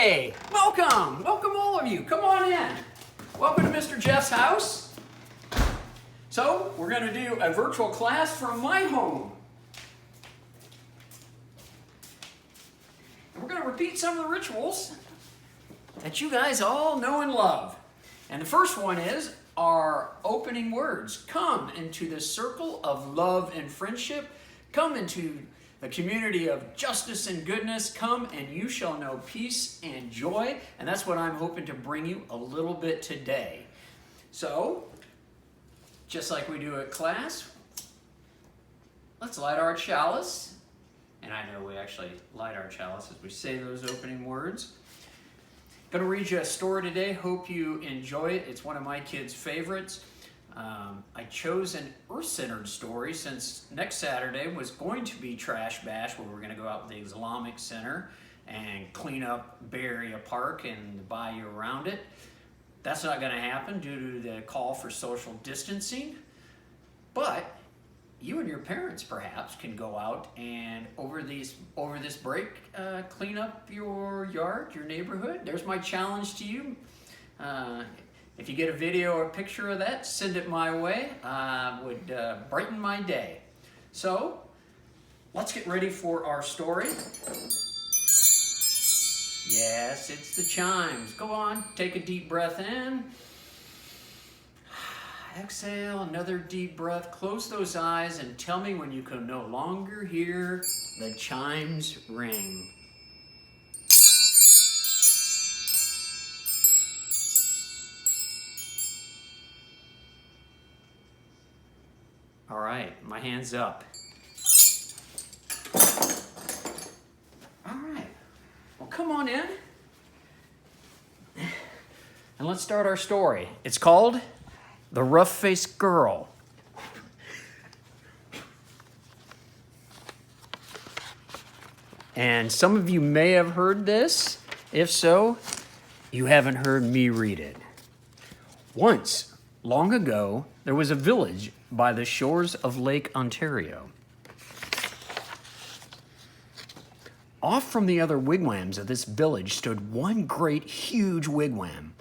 Hey, welcome all of you. Come on in. Welcome to Mr. Jeff's house. So we're going to do a virtual class from my home. And we're going to repeat some of the rituals that you guys all know and love. And the first one is our opening words. Come into the circle of love and friendship. Come into the community of justice and goodness. Come and you shall know peace and joy. And that's what I'm hoping to bring you a little bit today. So, just like we do at class, let's light our chalice. And I know we actually light our chalice as we say those opening words. Going to read you a story today. Hope you enjoy it. It's one of my kids' favorites. I chose an earth-centered story since next Saturday was going to be Trash Bash, where we're going to go out with the Islamic Center and clean up Bay Area Park and the bayou around it. That's not going to happen due to the call for social distancing. But you and your parents perhaps can go out and over this break clean up your yard, your neighborhood. There's my challenge to you. If you get a video or a picture of that, send it my way. Would brighten my day. So let's get ready for our story. Yes, it's the chimes. Go on, take a deep breath in. Exhale, another deep breath. Close those eyes and tell me when you can no longer hear the chimes ring. All right, my hand's up. All right, well, come on in. And let's start our story. It's called The Rough-Faced Girl. And some of you may have heard this. If so, you haven't heard me read it. Once, long ago, there was a village by the shores of Lake Ontario. Off from the other wigwams of this village stood one great, huge wigwam.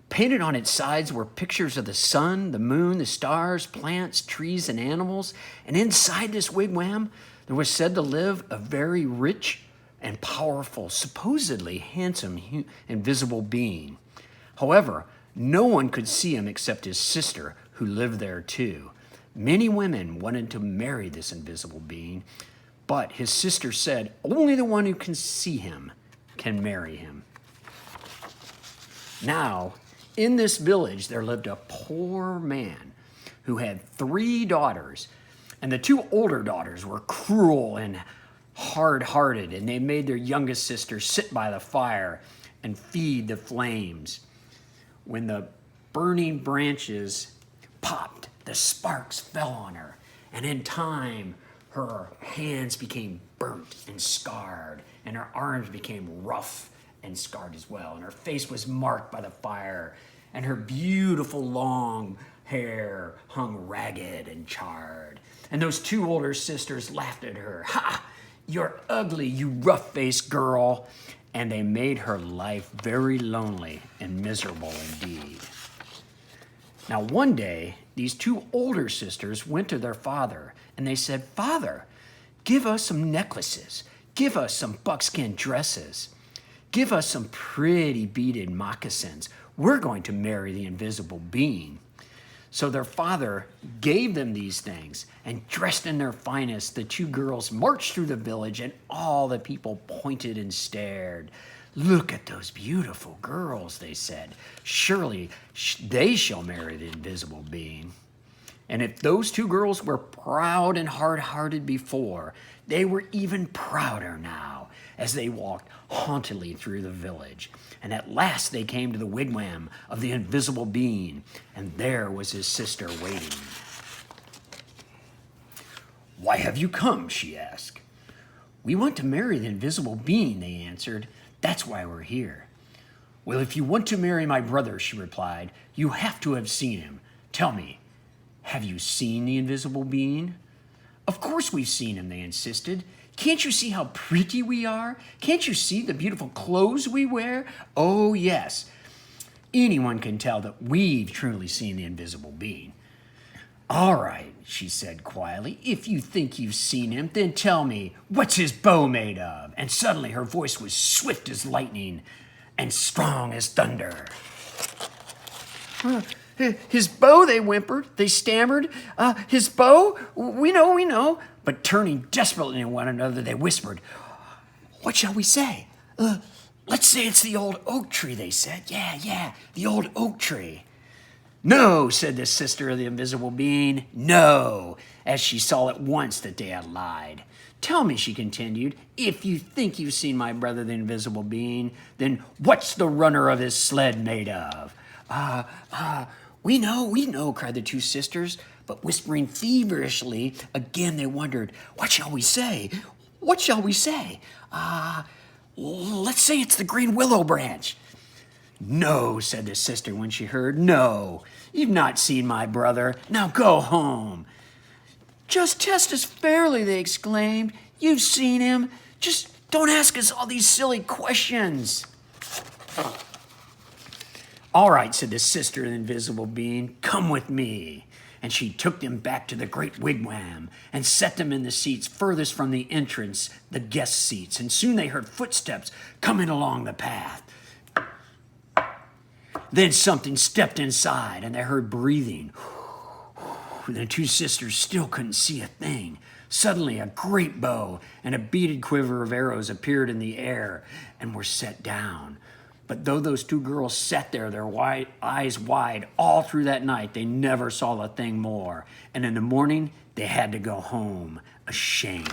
Painted on its sides were pictures of the sun, the moon, the stars, plants, trees, and animals. And inside this wigwam, there was said to live a very rich and powerful, supposedly handsome, invisible being. However, no one could see him except his sister, who lived there too. Many women wanted to marry this invisible being, but his sister said only the one who can see him can marry him. Now, in this village, there lived a poor man who had 3 daughters, and the 2 older daughters were cruel and hard-hearted, and they made their youngest sister sit by the fire and feed the flames. When the burning branches popped, the sparks fell on her, and in time, her hands became burnt and scarred, and her arms became rough and scarred as well, and her face was marked by the fire, and her beautiful long hair hung ragged and charred. And those 2 older sisters laughed at her. "Ha! You're ugly, you rough-faced girl." And they made her life very lonely and miserable indeed. Now one day, these 2 older sisters went to their father, and they said, "Father, give us some necklaces. Give us some buckskin dresses. Give us some pretty beaded moccasins. We're going to marry the invisible being." So their father gave them these things, and dressed in their finest, the 2 girls marched through the village, and all the people pointed and stared. "Look at those beautiful girls," they said. "Surely they shall marry the invisible being." And if those 2 girls were proud and hard-hearted before, they were even prouder now as they walked hauntedly through the village. And at last they came to the wigwam of the invisible being, and there was his sister waiting. "Why have you come?" she asked. "We want to marry the invisible being," they answered. "That's why we're here." "Well, if you want to marry my brother," she replied, "you have to have seen him. Tell me, have you seen the invisible being?" Of course we've seen him, they insisted. Can't you see how pretty we are? Can't you see the beautiful clothes we wear? Oh, yes. Anyone can tell that we've truly seen the invisible being. All right, she said quietly. If you think you've seen him, then tell me, what's his bow made of? And suddenly her voice was swift as lightning and strong as thunder. His bow, they whimpered, they stammered. His bow? We know. But turning desperately to one another, they whispered, what shall we say? Let's say it's the old oak tree, they said. Yeah, the old oak tree. No, said the sister of the invisible being, no, as she saw at once that they had lied. Tell me, she continued, if you think you've seen my brother, the invisible being, then what's the runner of his sled made of? We know, cried the two sisters, but whispering feverishly, again they wondered, what shall we say? Let's say it's the green willow branch. No, said the sister when she heard, no, you've not seen my brother. Now go home. Just test us fairly, they exclaimed. You've seen him. Just don't ask us all these silly questions. All right, said the sister of the invisible being, come with me. And she took them back to the great wigwam and set them in the seats furthest from the entrance, the guest seats. And soon they heard footsteps coming along the path. Then something stepped inside and they heard breathing. The two sisters still couldn't see a thing. Suddenly a great bow and a beaded quiver of arrows appeared in the air and were set down. But though those two girls sat there, their eyes wide all through that night, they never saw the thing more. And in the morning, they had to go home, ashamed.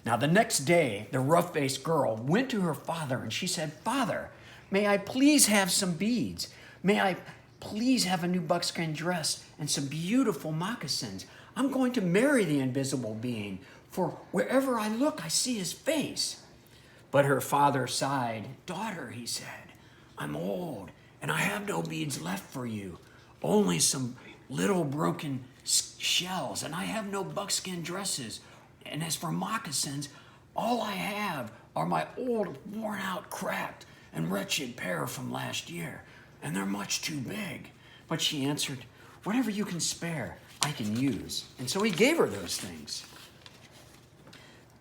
Now, the next day, the rough-faced girl went to her father and she said, Father, may I please have some beads? May I please have a new buckskin dress and some beautiful moccasins? I'm going to marry the invisible being, for wherever I look, I see his face. But her father sighed. Daughter, he said, I'm old and I have no beads left for you, only some little broken shells, and I have no buckskin dresses. And as for moccasins, all I have are my old, worn out, cracked, and wretched pair from last year, and they're much too big. But she answered, whatever you can spare, I can use. And so he gave her those things.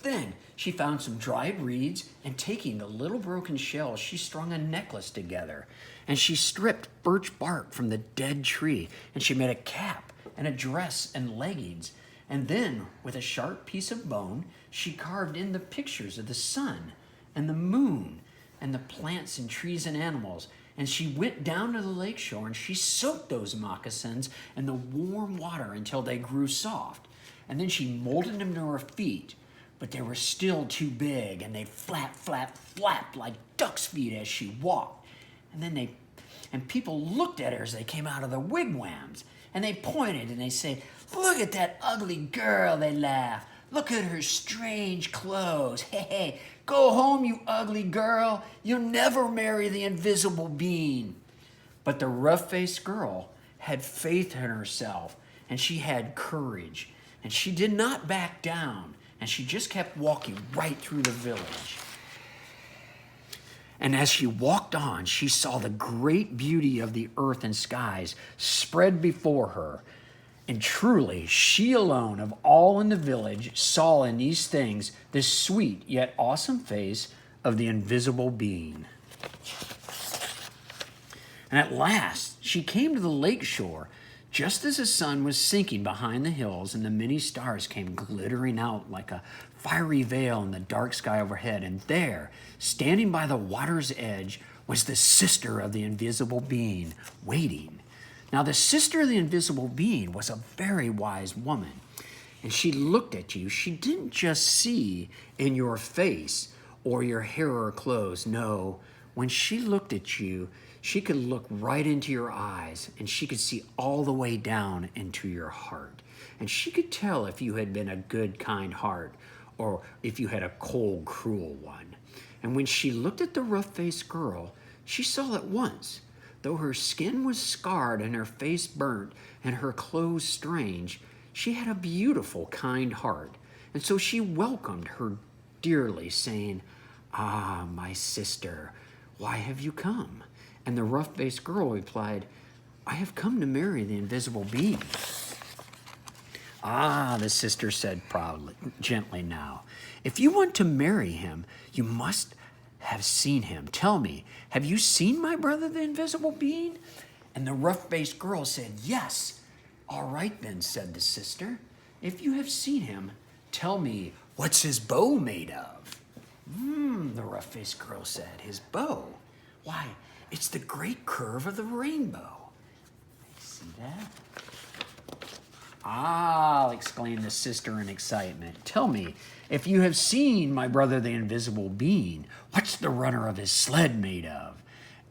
Then she found some dried reeds, and taking the little broken shells, she strung a necklace together. And she stripped birch bark from the dead tree, and she made a cap and a dress and leggings. And then, with a sharp piece of bone, she carved in the pictures of the sun and the moon and the plants and trees and animals. And she went down to the lake shore, and she soaked those moccasins in the warm water until they grew soft. And then she molded them to her feet. But they were still too big, and they flapped like duck's feet as she walked. And people looked at her as they came out of the wigwams, and they pointed and they say, look at that ugly girl, they laughed. Look at her strange clothes. Hey, go home, you ugly girl. You'll never marry the invisible being. But the rough-faced girl had faith in herself, and she had courage, and she did not back down. And she just kept walking right through the village. And as she walked on, she saw the great beauty of the earth and skies spread before her. And truly, she alone of all in the village saw in these things the sweet yet awesome face of the invisible being. And at last, she came to the lake shore, just as the sun was sinking behind the hills and the many stars came glittering out like a fiery veil in the dark sky overhead. And there, standing by the water's edge, was the sister of the invisible being, waiting. Now, the sister of the invisible being was a very wise woman. And she looked at you. She didn't just see in your face or your hair or clothes. No, when she looked at you, she could look right into your eyes, and she could see all the way down into your heart. And she could tell if you had been a good, kind heart, or if you had a cold, cruel one. And when she looked at the rough-faced girl, she saw at once, though her skin was scarred and her face burnt and her clothes strange, She had a beautiful, kind heart, and so she welcomed her dearly, saying, "Ah, my sister, why have you come?" And the rough-faced girl replied, "I have come to marry the invisible being." "Ah," the sister said proudly, gently now, "if you want to marry him, you must have seen him. Tell me, have you seen my brother, the invisible being?" And the rough-faced girl said, "Yes." "All right then," said the sister. "If you have seen him, tell me, what's his bow made of?" The rough-faced girl said, "His bow? Why, it's the great curve of the rainbow." See that? "Ah," exclaimed the sister in excitement. "Tell me, if you have seen my brother, the invisible being, what's the runner of his sled made of?"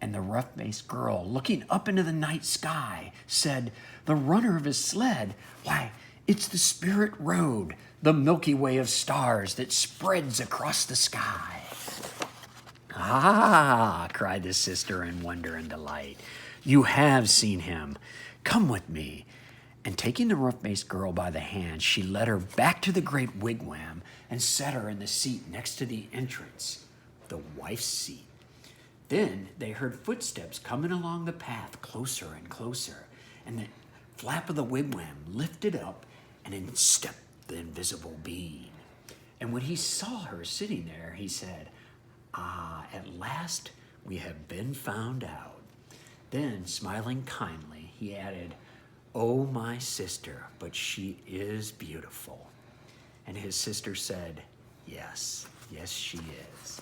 And the rough-faced girl, looking up into the night sky, said, "The runner of his sled? Why, it's the spirit road, the Milky Way of stars that spreads across the sky." "Ah," cried the sister in wonder and delight, "you have seen him. Come with me." And taking the rough-faced girl by the hand, she led her back to the great wigwam and set her in the seat next to the entrance, the wife's seat. Then they heard footsteps coming along the path closer and closer, and the flap of the wigwam lifted up, and in stepped the invisible being. And when he saw her sitting there, he said, "Ah, at last we have been found out." Then, smiling kindly, he added, "Oh, my sister, but she is beautiful." And his sister said, "Yes, yes, she is."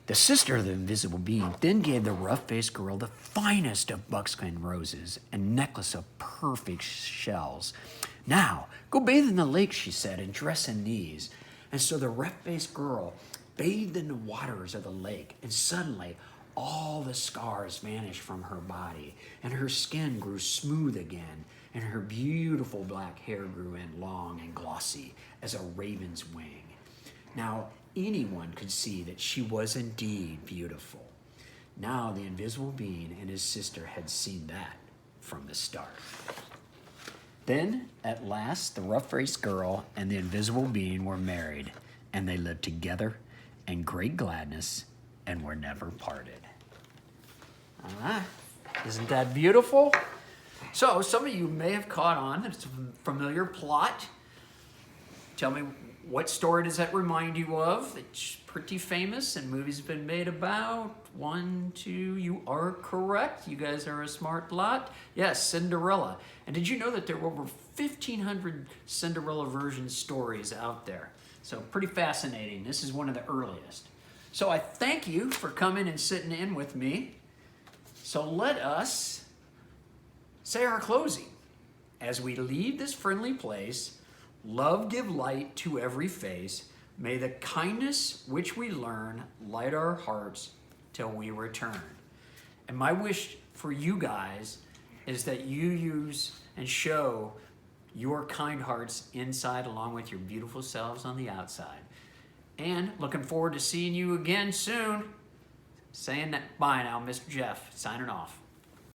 The sister of the invisible being then gave the rough-faced girl the finest of buckskin roses and necklace of perfect shells. "Now, go bathe in the lake," she said, "and dress in these." And so the rough-faced girl bathed in the waters of the lake, and suddenly all the scars vanished from her body, and her skin grew smooth again, and her beautiful black hair grew in long and glossy as a raven's wing. Now anyone could see that she was indeed beautiful. Now the invisible being and his sister had seen that from the start. Then, at last, the rough-faced girl and the invisible being were married, and they lived together in great gladness and were never parted. Isn't that beautiful? So, some of you may have caught on. It's a familiar plot. Tell me, what story does that remind you of? It's pretty famous and movies have been made about. 1, 2, you are correct. You guys are a smart lot. Yes, Cinderella. And did you know that there were over 1,500 Cinderella version stories out there? So pretty fascinating. This is one of the earliest. So I thank you for coming and sitting in with me. So let us say our closing. As we leave this friendly place, love give light to every face. May the kindness which we learn light our hearts till we return. And my wish for you guys is that you use and show your kind hearts inside along with your beautiful selves on the outside. And looking forward to seeing you again soon. Saying that bye now, Mr. Jeff, signing off.